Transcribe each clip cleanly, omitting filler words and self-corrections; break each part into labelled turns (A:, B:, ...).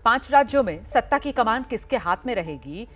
A: 5 राज्यों में सत्ता की कमान किसके हाथ में रहेगी,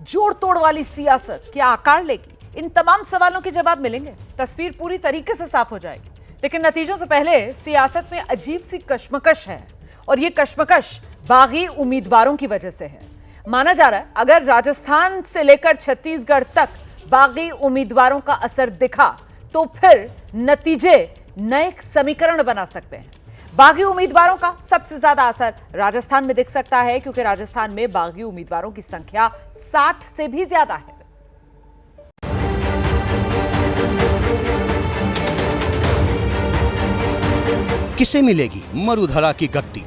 A: जोड़ तोड़ वाली सियासत क्या आकार लेगी, इन तमाम सवालों के जवाब मिलेंगे। तस्वीर पूरी तरीके से साफ हो जाएगी। लेकिन नतीजों से पहले सियासत में अजीब सी कश्मकश है, और ये कश्मकश बागी उम्मीदवारों की वजह से है। माना जा रहा है अगर राजस्थान से लेकर छत्तीसगढ़ तक बागी उम्मीदवारों का असर दिखा तो फिर नतीजे नए समीकरण बना सकते हैं। बागी उम्मीदवारों का सबसे ज्यादा असर राजस्थान में दिख सकता है, क्योंकि राजस्थान में बागी उम्मीदवारों की संख्या 60 से भी ज्यादा है।
B: किसे मिलेगी मरुधरा की गद्दी?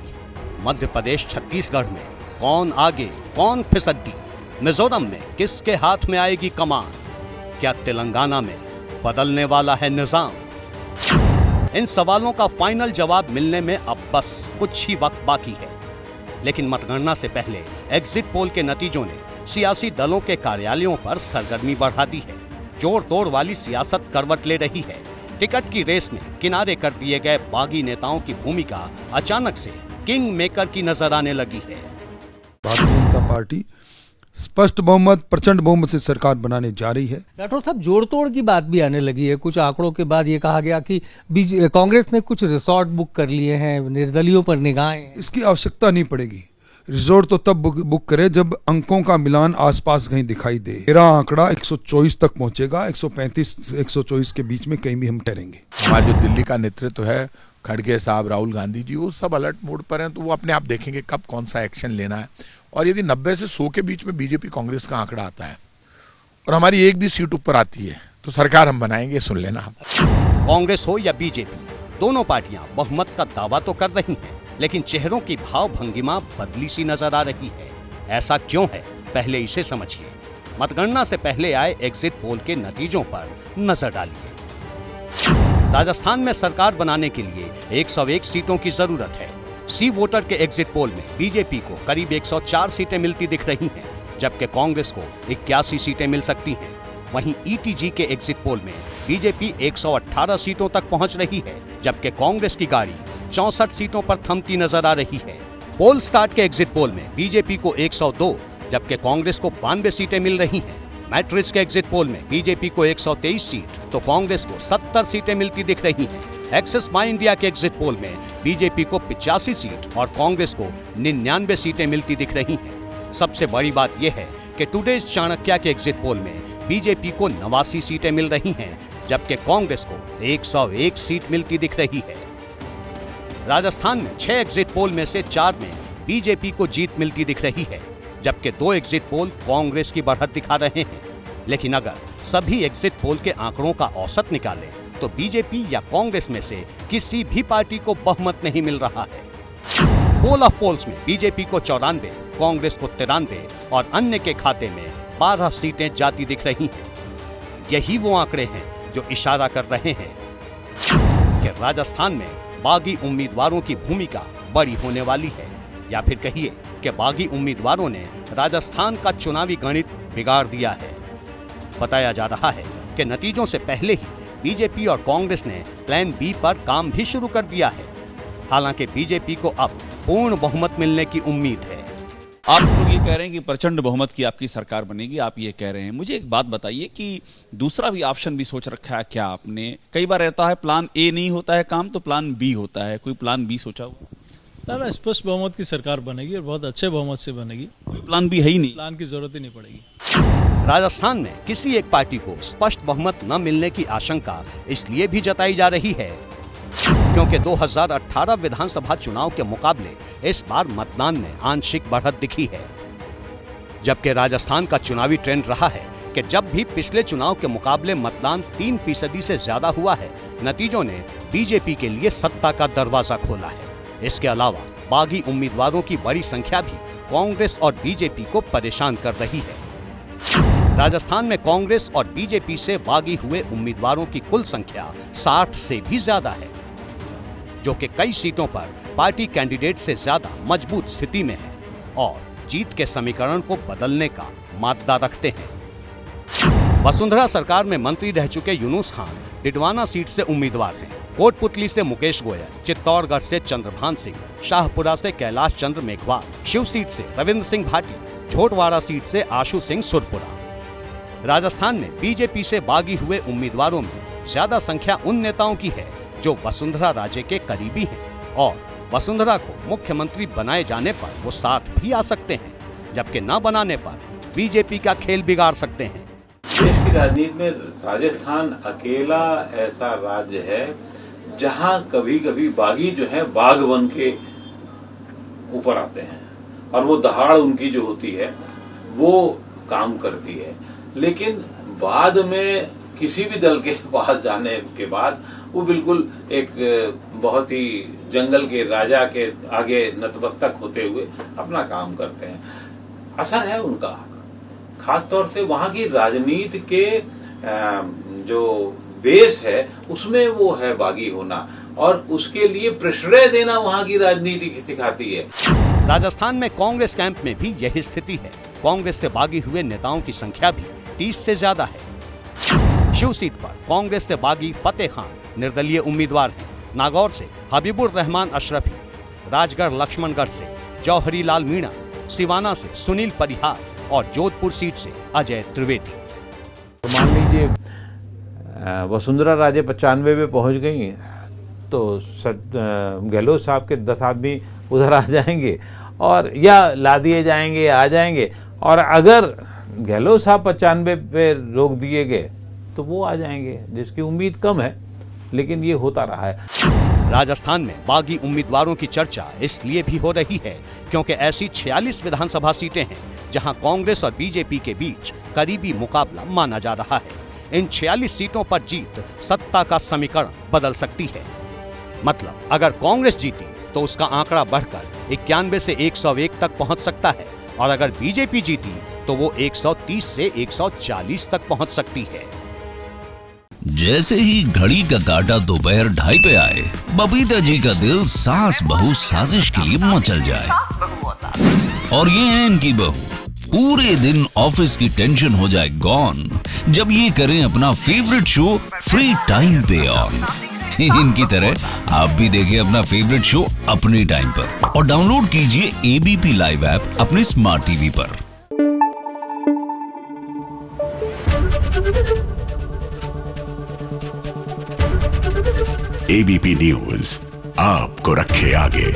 B: मध्य प्रदेश छत्तीसगढ़ में कौन आगे कौन फिसड्डी? मिजोरम में किसके हाथ में आएगी कमान? क्या तेलंगाना में बदलने वाला है निजाम? इन सवालों का फाइनल जवाब मिलने में अब बस कुछ ही वक्त बाकी है। लेकिन मतगणना से पहले एग्जिट पोल के नतीजों ने सियासी दलों के कार्यालयों पर सरगर्मी बढ़ा दी है। जोड़ तोड़ वाली सियासत करवट ले रही है। टिकट की रेस में किनारे कर दिए गए बागी नेताओं की भूमिका अचानक से किंग मेकर की नजर आने लगी है।
C: भारतीय जनता पार्टी स्पष्ट बहुमत, प्रचंड बहुमत से सरकार बनाने जा रही है।
D: डॉक्टर साहब, जोड़ तोड़ की बात भी आने लगी है। कुछ आंकड़ों के बाद ये कहा गया कि कांग्रेस ने कुछ रिसोर्ट बुक कर लिए हैं, निर्दलियों पर निगाहें। इसकी
C: आवश्यकता नहीं पड़ेगी। रिजोर्ट तो तब बुक करे जब अंकों का मिलान आसपास कहीं दिखाई दे। मेरा आंकड़ा 124 तक पहुंचेगा, 135 124 के बीच में कहीं भी हम ठहरेंगे।
E: हमारा जो दिल्ली का नेतृत्व है, खड़गे साहब, राहुल गांधी जी, वो सब अलर्ट मोड पर हैं, तो वो अपने आप देखेंगे कब कौन सा एक्शन लेना है। और यदि 90 से 100 के बीच में बीजेपी कांग्रेस का आंकड़ा आता है और हमारी एक भी सीट ऊपर आती है तो सरकार हम बनाएंगे, सुन लेना।
B: कांग्रेस हो या बीजेपी, दोनों पार्टियां बहुमत का दावा तो कर रही हैं, लेकिन चेहरों की भाव भंगिमा बदली सी नजर आ रही है। ऐसा क्यों है, पहले इसे समझिए। मतगणना से पहले आए एग्जिट पोल के नतीजों पर नजर डालिए। राजस्थान में सरकार बनाने के लिए 101 सीटों की जरूरत है। सी वोटर के एग्जिट पोल में बीजेपी को करीब 104 सीटें मिलती दिख रही हैं, जबकि कांग्रेस को 81 सीटें मिल सकती हैं। वहीं ईटीजी के एग्जिट पोल में बीजेपी 118 सीटों तक पहुंच रही है, जबकि कांग्रेस की गाड़ी 64 सीटों पर थमती नजर आ रही है। पोल स्टार्ट के एग्जिट पोल में बीजेपी को 102, जबकि कांग्रेस को 92 सीटें मिल रही हैं। मैट्रिक्स के एग्जिट पोल में बीजेपी को 123 सीट तो कांग्रेस को 70 सीटें मिलती दिख रही हैं। एक्सिस माई इंडिया के एग्जिट पोल में बीजेपी को 85 सीट और कांग्रेस को 99 सीटें मिलती दिख रही हैं। सबसे बड़ी बात यह है कि टुडेज चाणक्य के एग्जिट पोल में बीजेपी को 89 सीटें मिल रही हैं, जबकि कांग्रेस को 101 सीट मिलती दिख रही है। राजस्थान में 6 एग्जिट पोल में से 4 में बीजेपी को जीत मिलती दिख रही है, जबकि 2 एग्जिट पोल कांग्रेस की बढ़त दिखा रहे हैं। लेकिन अगर सभी एग्जिट पोल के आंकड़ों का औसत निकालें तो बीजेपी या कांग्रेस में से किसी भी पार्टी को बहुमत नहीं मिल रहा है। पोल ऑफ पोल्स में बीजेपी को 94, कांग्रेस को 93 और अन्य के खाते में 12 सीटें जाती दिख रही हैं। यही वो आंकड़े हैं जो इशारा कर रहे हैं कि राजस्थान में बागी उम्मीदवारों की भूमिका बड़ी होने वाली है, या फिर कहिए कि बागी उम्मीदवारों ने राजस्थान का चुनावी गणित बिगाड़ दिया है। बताया जा रहा है कि नतीजों से पहले ही बीजेपी और कांग्रेस ने प्लान बी पर काम भी शुरू कर दिया है। हालांकि बीजेपी को अब पूर्ण बहुमत मिलने की उम्मीद है।
F: आप लोग ये कह रहे हैं कि प्रचंड बहुमत की आपकी सरकार बनेगी, आप ये कह रहे हैं। मुझे एक बात बताइए कि दूसरा भी ऑप्शन भी सोच रखा है क्या आपने? कई बार रहता है प्लान ए नहीं होता है काम तो प्लान बी होता है, कोई प्लान बी सोचा हो?
G: ना, स्पष्ट बहुमत की सरकार बनेगी और बहुत अच्छे बहुमत से बनेगी।
F: कोई प्लान बी है ही नहीं,
G: प्लान की जरूरत ही नहीं पड़ेगी।
B: राजस्थान में किसी एक पार्टी को स्पष्ट बहुमत न मिलने की आशंका इसलिए भी जताई जा रही है क्योंकि 2018 विधानसभा चुनाव के मुकाबले इस बार मतदान में आंशिक बढ़त दिखी है। जबकि राजस्थान का चुनावी ट्रेंड रहा है कि जब भी पिछले चुनाव के मुकाबले मतदान 3% से ज्यादा हुआ है, नतीजों ने बीजेपी के लिए सत्ता का दरवाजा खोला है। इसके अलावा बागी उम्मीदवारों की बड़ी संख्या भी कांग्रेस और बीजेपी को परेशान कर रही है। राजस्थान में कांग्रेस और बीजेपी से बागी हुए उम्मीदवारों की कुल संख्या 60 से भी ज्यादा है, जो कि कई सीटों पर पार्टी कैंडिडेट से ज्यादा मजबूत स्थिति में है और जीत के समीकरण को बदलने का मादा रखते हैं। वसुंधरा सरकार में मंत्री रह चुके यूनुस खान डिडवाना सीट से उम्मीदवार हैं। कोटपुतली से मुकेश गोयल, चित्तौड़गढ़ से चंद्रभान सिंह, शाहपुरा से कैलाश चंद्र मेघवाल, शिव सीट से रविंद्र सिंह भाटी, झोटवाड़ा सीट से आशु सिंह सुरपुरा। राजस्थान में बीजेपी से बागी हुए उम्मीदवारों में ज्यादा संख्या उन नेताओं की है जो वसुंधरा राजे के करीबी हैं और वसुंधरा को मुख्यमंत्री बनाए जाने पर वो साथ भी आ सकते हैं, जबकि न बनाने पर बीजेपी का खेल बिगाड़ सकते हैं।
H: देश की राजनीति में राजस्थान अकेला ऐसा राज्य है जहां कभी कभी बागी जो है बाघ बन के ऊपर आते हैं और वो दहाड़ उनकी जो होती है वो काम करती है, लेकिन बाद में किसी भी दल के पास जाने के बाद वो बिल्कुल एक बहुत ही जंगल के राजा के आगे नतमस्तक होते हुए अपना काम करते हैं। असर है उनका, खास तौर से वहां की राजनीति के जो बेस है उसमें वो है बागी होना, और उसके लिए प्रश्रय देना वहां की राजनीति सिखाती है।
B: राजस्थान में कांग्रेस कैंप में भी यही स्थिति है। कांग्रेस से बागी हुए नेताओं की संख्या भी 30 से ज्यादा है। शिव सीट पर कांग्रेस से बागी फतेह खान निर्दलीय उम्मीदवार हैं। नागौर से हबीबुर रहमान अशरफी, राजगढ़ लक्ष्मणगढ़ से जौहरी लाल मीणा, सिवाना से सुनील परिहार और जोधपुर सीट से अजय त्रिवेदी।
I: तो मान लीजिए वसुंधरा राजे 95 पे पहुंच गई तो गहलोत साहब के 10 आदमी उधर आ जाएंगे और या ला दिए जाएंगे, आ जाएंगे, और अगर गहलोत साहब 95 पे रोक दिए गए तो वो आ जाएंगे, जिसकी उम्मीद कम है, लेकिन ये होता रहा है।
B: राजस्थान में बागी उम्मीदवारों की चर्चा इसलिए भी हो रही है क्योंकि ऐसी 46 विधानसभा सीटें हैं जहां कांग्रेस और बीजेपी के बीच करीबी मुकाबला माना जा रहा है। इन 46 सीटों पर जीत सत्ता का समीकरण बदल सकती है। मतलब अगर कांग्रेस जीती तो उसका आंकड़ा बढ़कर 91 से 101 तक पहुंच सकता है, और अगर बीजेपी जीती तो वो 130 से 140 तक पहुंच सकती है।
J: जैसे ही घड़ी का काटा दोपहर 2:30 पे आए, बबीता जी का दिल सास बहू साजिश के लिए मचल जाए। और ये है इनकी बहू, पूरे दिन ऑफिस की टेंशन हो जाए गॉन जब ये करें अपना फेवरेट शो फ्री टाइम पे ऑन। इनकी तरह आप भी देखें अपना फेवरेट शो अपने टाइम पर और डाउनलोड कीजिए एबीपी लाइव ऐप अपने स्मार्ट टीवी पर।
K: एबीपी न्यूज आपको रखे आगे।